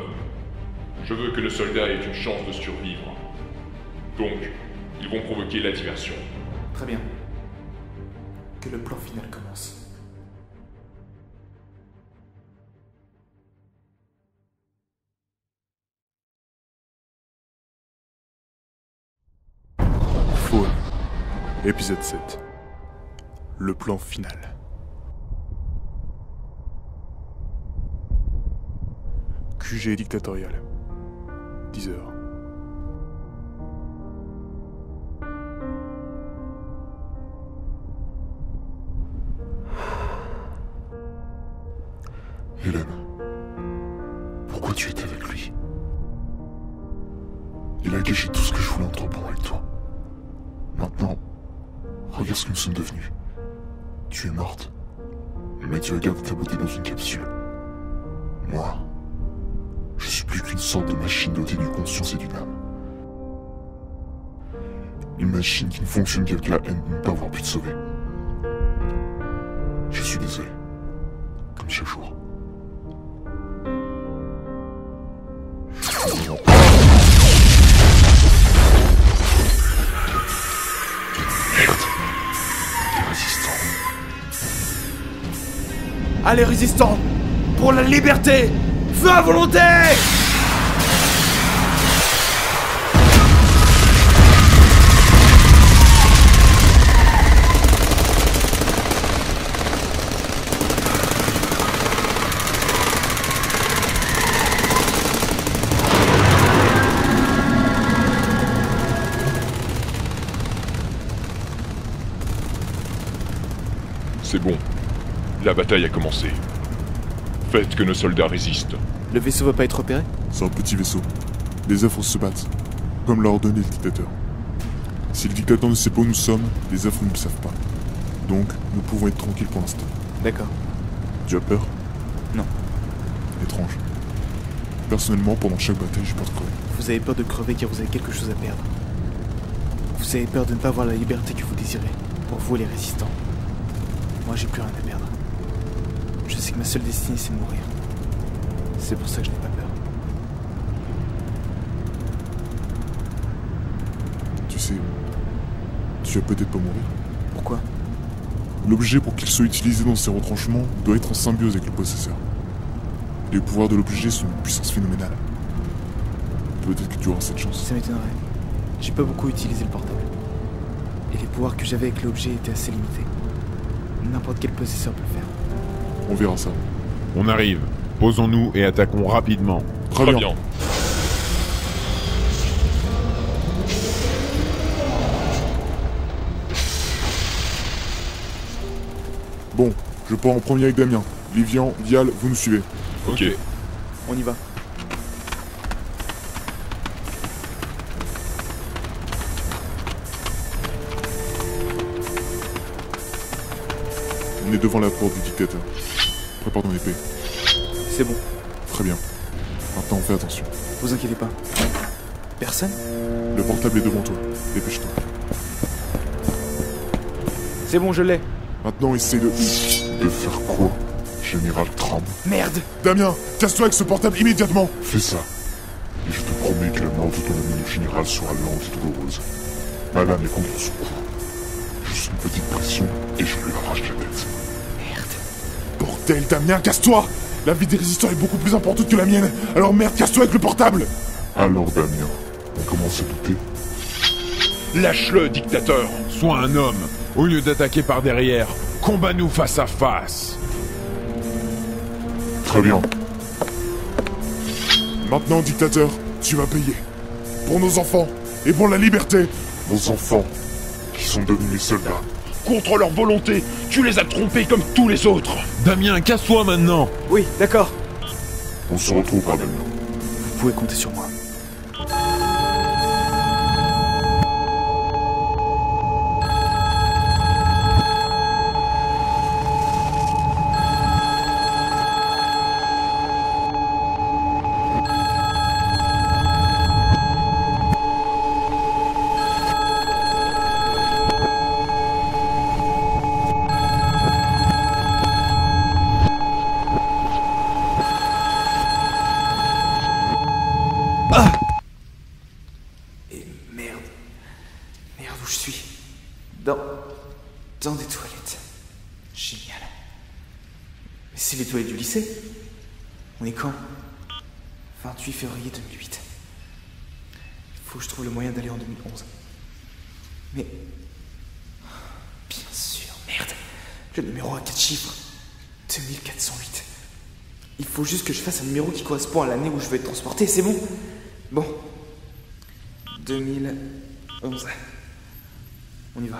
Je veux que nos soldats aient une chance de survivre. Donc, ils vont provoquer la diversion. Très bien. Que le plan final commence. Faune. Épisode 7. Le plan final. QG dictatorial. 10 heures. Hélène, pourquoi tu étais avec lui? Il a gâché tout ce que je voulais entreprendre avec toi. Maintenant, regarde ce que nous sommes devenus. Tu es morte, mais tu as gardé ta beauté dans une capsule. Moi, je suis plus qu'une sorte de machine dotée d'une conscience et d'une âme. Une machine qui ne fonctionne qu'avec la haine de ne pas avoir pu te sauver. Je suis désolé. Comme chaque jour. Allez, résistants! Pour la liberté! Feu à volonté! C'est bon. La bataille a commencé. Faites que nos soldats résistent. Le vaisseau va pas être repéré? C'est un petit vaisseau. Les œuvres se battent, comme l'a ordonné le dictateur. Si le dictateur ne sait pas où nous sommes, les affreux ne le savent pas. Donc, nous pouvons être tranquilles pour l'instant. D'accord. Tu as peur? Non. Étrange. Personnellement, pendant chaque bataille, j'ai peur de crever. Vous avez peur de crever car vous avez quelque chose à perdre. Vous avez peur de ne pas avoir la liberté que vous désirez. Pour vous, les résistants. Moi, j'ai plus rien à perdre. Je sais que ma seule destinée, c'est de mourir. C'est pour ça que je n'ai pas peur. Tu sais, tu vas peut-être pas mourir. Pourquoi? L'objet, pour qu'il soit utilisé dans ses retranchements, doit être en symbiose avec le possesseur. Les pouvoirs de l'objet sont d'une puissance phénoménale. Peut-être que tu auras cette chance. Ça m'étonnerait. J'ai pas beaucoup utilisé le portable. Et les pouvoirs que j'avais avec l'objet étaient assez limités. N'importe quel possesseur peut le faire. On verra ça. On arrive. Posons-nous et attaquons rapidement. Très bien. Bon, je pars en premier avec Damien. Livian, Vial, vous nous suivez. Ok. On y va. On est devant la porte du dictateur. Prépare ton épée. C'est bon. Très bien. Maintenant, fais attention. Vous inquiétez pas. Personne? Le portable est devant toi. Dépêche-toi. C'est bon, je l'ai. Maintenant, essaie de... De faire quoi, Général Tram? Merde! Damien, casse-toi avec ce portable immédiatement. Fais ça. Et je te promets que la mort de ton ami le général sera lente et douloureuse. Ma lame est contre son cou. Juste une petite pression et je lui arrache la tête. Bordel, Damien, casse-toi. La vie des résistants est beaucoup plus importante que la mienne. Alors merde, casse-toi avec le portable. Alors Damien, on commence à douter. Lâche-le, dictateur. Sois un homme. Au lieu d'attaquer par derrière, combat-nous face à face. Très bien. Maintenant, dictateur, tu vas payer. Pour nos enfants et pour la liberté. Nos enfants, qui sont devenus mes soldats. Contre leur volonté, tu les as trompés comme tous les autres. Damien, casse-toi maintenant. Oui, d'accord. On se retrouvera, Damien. Vous pouvez compter sur moi. Merde, où je suis? Dans des toilettes. Génial. Mais c'est les toilettes du lycée. On est quand? 28 février 2008. Il faut que je trouve le moyen d'aller en 2011. Mais... Bien sûr, merde. Le numéro à 4 chiffres. 2408. Il faut juste que je fasse un numéro qui correspond à l'année où je vais être transporté, c'est bon? Bon. 2011. On y va.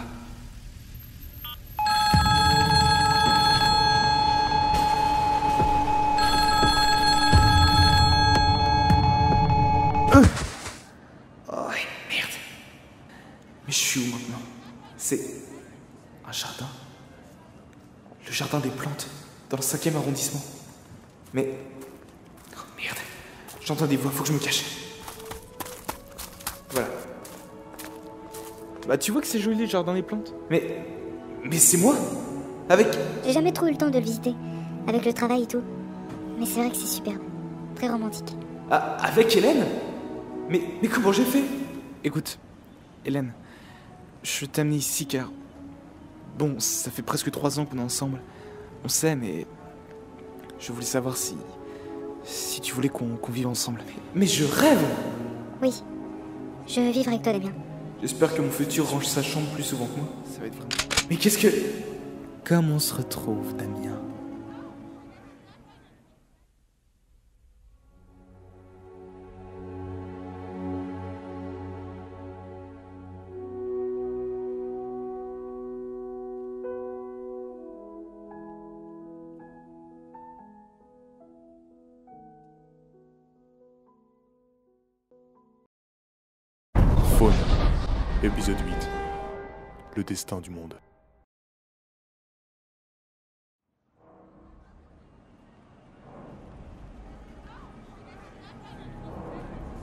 Oh, merde. Mais je suis où maintenant? C'est un jardin. Le jardin des plantes, dans le 5e arrondissement. Mais... Oh merde. J'entends des voix, faut que je me cache. Voilà. Bah tu vois que c'est joli le jardin des plantes. Mais c'est moi. Avec... J'ai jamais trop eu le temps de le visiter, avec le travail et tout. Mais c'est vrai que c'est superbe. Très romantique. Ah, avec Hélène? Mais comment j'ai fait? Écoute, Hélène, je t'ai amené ici car... Bon, ça fait presque 3 ans qu'on est ensemble. On s'aime et... Je voulais savoir si tu voulais qu'on vive ensemble. Mais je rêve! Oui. Je veux vivre avec toi, Damien. J'espère que mon futur range sa chambre plus souvent que moi. Ça va être vraiment... Mais qu'est-ce que... Comment on se retrouve, Damien? Faune. Épisode 8. Le destin du monde.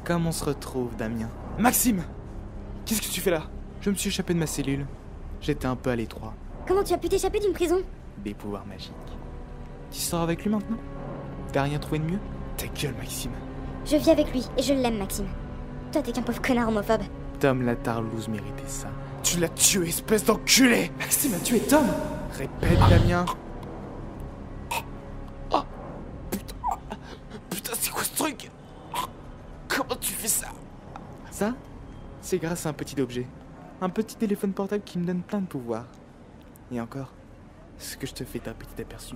Comment on se retrouve, Damien? Maxime! Qu'est-ce que tu fais là? Je me suis échappé de ma cellule. J'étais un peu à l'étroit. Comment tu as pu t'échapper d'une prison? Des pouvoirs magiques. Tu sors avec lui maintenant? T'as rien trouvé de mieux? Ta gueule, Maxime. Je vis avec lui et je l'aime, Maxime. Toi, t'es qu'un pauvre connard homophobe. Tom la Tarlouse méritait ça. Tu l'as tué, espèce d'enculé! Maxime a tué Tom! Répète, Damien. Oh, putain. Putain, c'est quoi ce truc? Comment tu fais ça? Ça, c'est grâce à un petit objet. Un petit téléphone portable qui me donne plein de pouvoirs. Et encore, ce que je te fais d'un petit aperçu.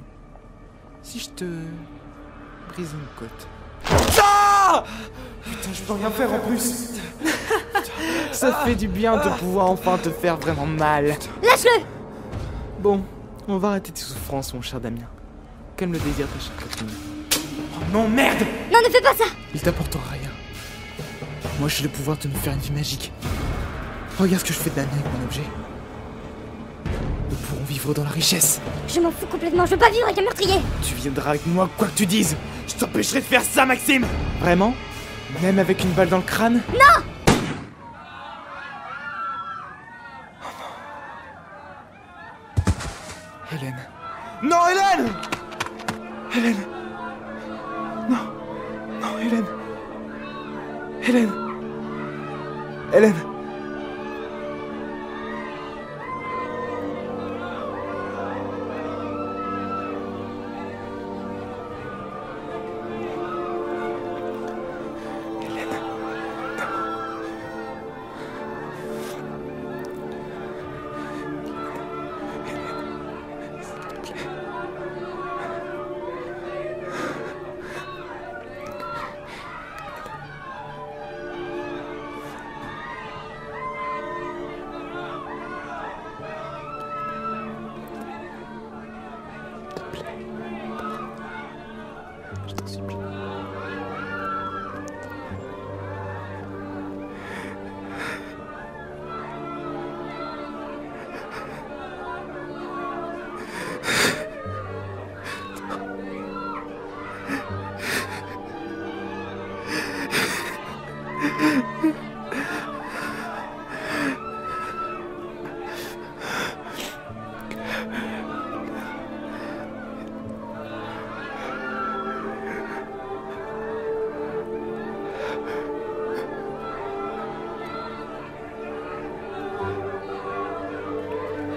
Si je te brise une côte. Ah! Putain, je peux rien faire en plus. Ça fait du bien de pouvoir enfin te faire vraiment mal. Lâche-le! Bon, on va arrêter tes souffrances, mon cher Damien. Comme le désir de ta chère copine. Oh non, merde! Non, ne fais pas ça! Il t'apportera rien. Moi, j'ai le pouvoir de nous faire une vie magique. Regarde ce que je fais de Damien avec mon objet. Nous pourrons vivre dans la richesse. Je m'en fous complètement, je veux pas vivre avec un meurtrier! Tu viendras avec moi, quoi que tu dises. Je t'empêcherai de faire ça, Maxime! Vraiment? Même avec une balle dans le crâne? Non! Hélène. Non, Hélène! Hélène. Non. Non, Hélène. Hélène. Hélène. Je t'en supplie.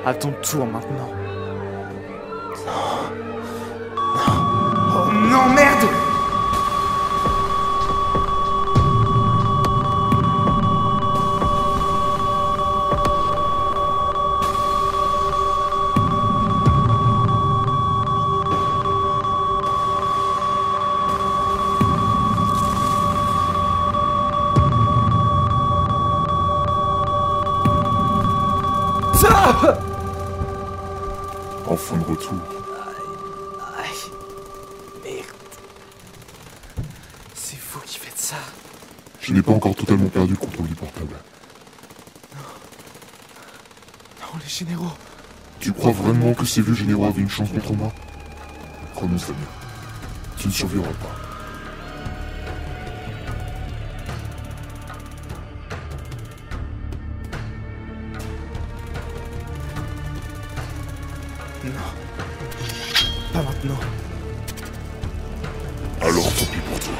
À ton tour maintenant. Oh non, merde! Enfin de retour. Aïe. Merde. C'est vous qui faites ça. Je n'ai pas encore totalement perdu le contrôle du portable. Non, les généraux. Tu crois vraiment que ces vieux généraux avaient une chance contre moi? Renonce, Damien. Tu ne survivras pas. Non. Pas maintenant. Alors tant pis pour toi.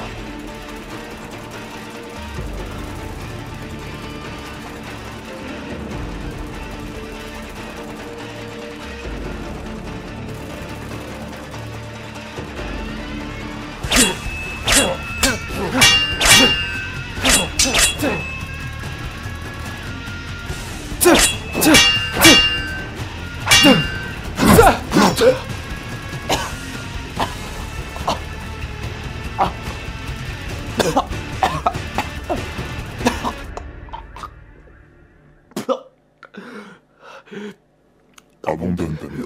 Abandonne, Damien.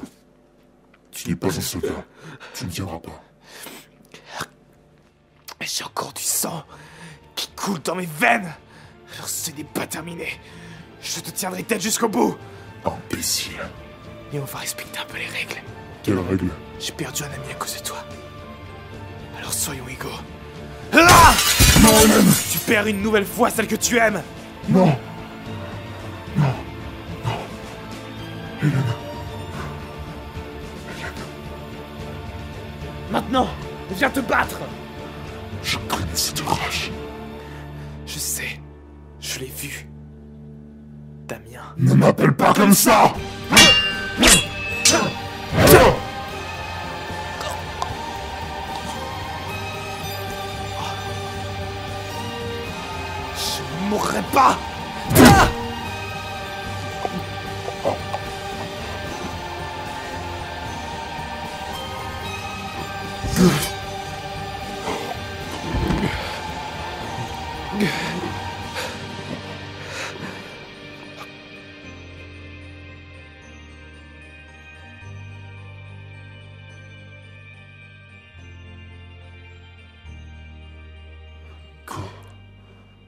Tu n'es pas un soldat. Tu ne tiendras pas. J'ai encore du sang qui coule dans mes veines. Alors ce n'est pas terminé. Je te tiendrai tête jusqu'au bout. Imbécile. Et on va respecter un peu les règles. Quelle règle? J'ai perdu un ami à cause de toi. Alors soyons égaux. Ah! Non, Hélène! Tu perds une nouvelle fois celle que tu aimes. Non! Non! Non! Hélène! Maintenant, viens te battre. Je connais cette rage. Je sais. Je l'ai vu. Damien. Ne m'appelle pas comme ça! Je ne mourrai pas.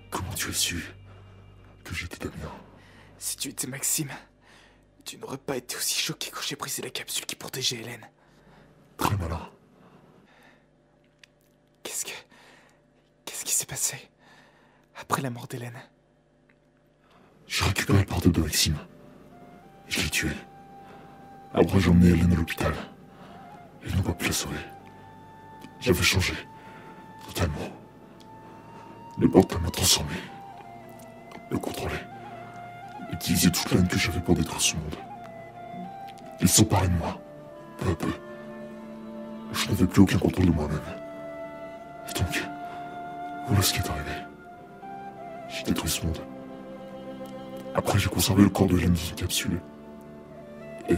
Comment tu as su que j'étais Damien? Si tu étais Maxime, tu n'aurais pas été aussi choqué quand j'ai brisé la capsule qui protégeait Hélène. Très malin. Qu'est-ce qui s'est passé après la mort d'Hélène? J'ai récupéré le portable de Maxime. Je l'ai tué. Après, j'ai emmené Hélène à l'hôpital. Il n'a pas pu la sauver. J'avais changé. Totalement. Le portable m'a transformé. Le contrôler. Utiliser toute la haine que j'avais pour détruire ce monde. Il s'emparait de moi. Peu à peu. Je n'avais plus aucun contrôle de moi-même. Et donc, voilà ce qui est arrivé. J'ai détruit ce monde. Après, j'ai conservé le corps de Hélène dans une capsule. Et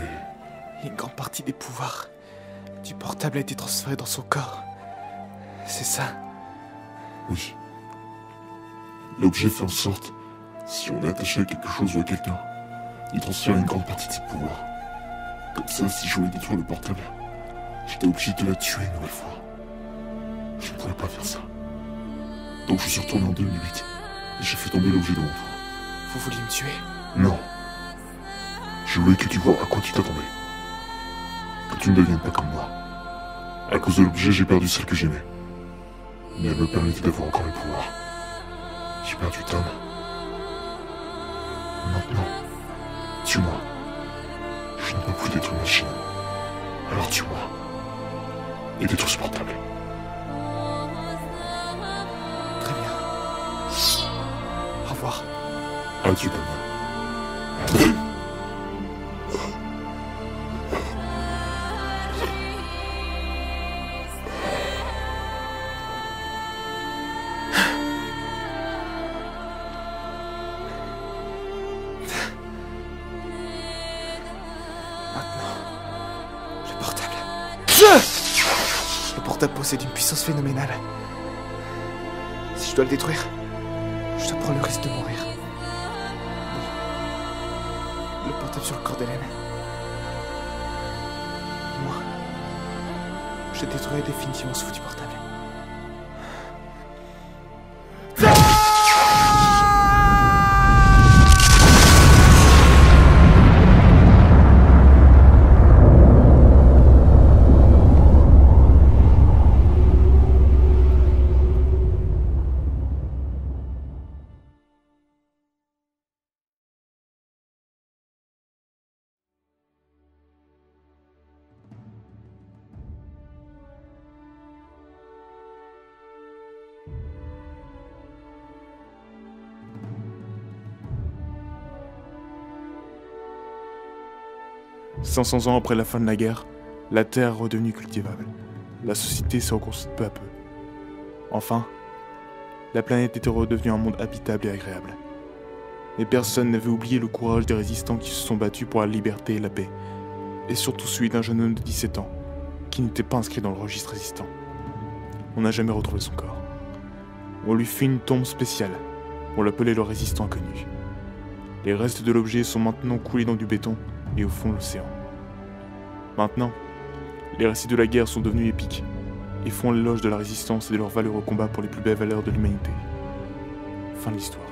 une grande partie des pouvoirs du portable a été transféré dans son corps. C'est ça? oui. L'objet fait en sorte, si on est attaché à quelque chose ou à quelqu'un, il transfère une grande partie de ses pouvoirs. Comme ça, si je voulais détruire le portable, j'étais obligé de la tuer une nouvelle fois. Je ne pouvais pas faire ça. Donc je suis retourné en 2008 et j'ai fait tomber l'objet devant toi. Vous vouliez me tuer? Non. Je voulais que tu vois à quoi tu t'attendais. Que tu ne deviennes pas comme moi. À cause de l'objet, j'ai perdu celle que j'aimais. Mais elle me permettait d'avoir encore les pouvoirs. J'ai perdu Tom. Maintenant, tue-moi. Je ne peux plus détruire ma Chine. Alors tue-moi. Et détruis ce portable. Très bien. Au revoir. Adieu, Damien. Le portable possède une puissance phénoménale. Si je dois le détruire, je dois prendre le risque de mourir. Le portable sur le corps d'Hélène. Moi, je détruirai définitivement ce foutu portable. « 500 ans après la fin de la guerre, la terre est redevenue cultivable. La société s'est reconstruite peu à peu. Enfin, la planète était redevenue un monde habitable et agréable. Mais personne n'avait oublié le courage des résistants qui se sont battus pour la liberté et la paix, et surtout celui d'un jeune homme de 17 ans, qui n'était pas inscrit dans le registre résistant. On n'a jamais retrouvé son corps. On lui fit une tombe spéciale, on l'appelait le résistant inconnu. Les restes de l'objet sont maintenant coulés dans du béton et au fond de l'océan. Maintenant, les récits de la guerre sont devenus épiques et font l'éloge de la résistance et de leur valeureux combat pour les plus belles valeurs de l'humanité. Fin de l'histoire.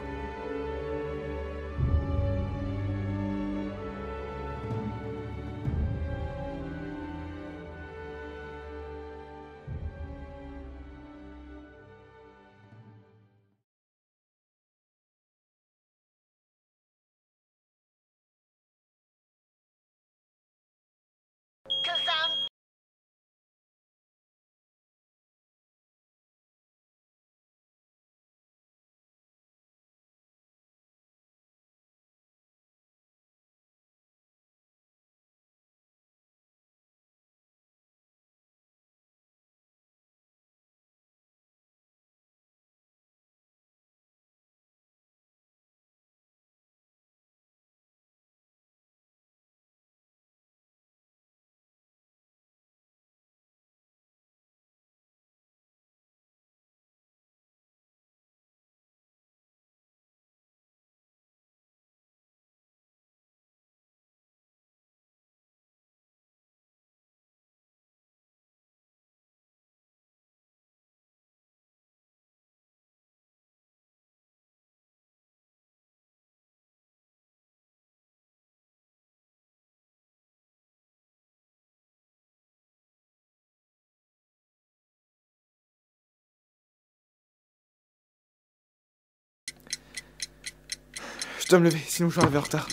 dois me lever, sinon je vais arriver en retard.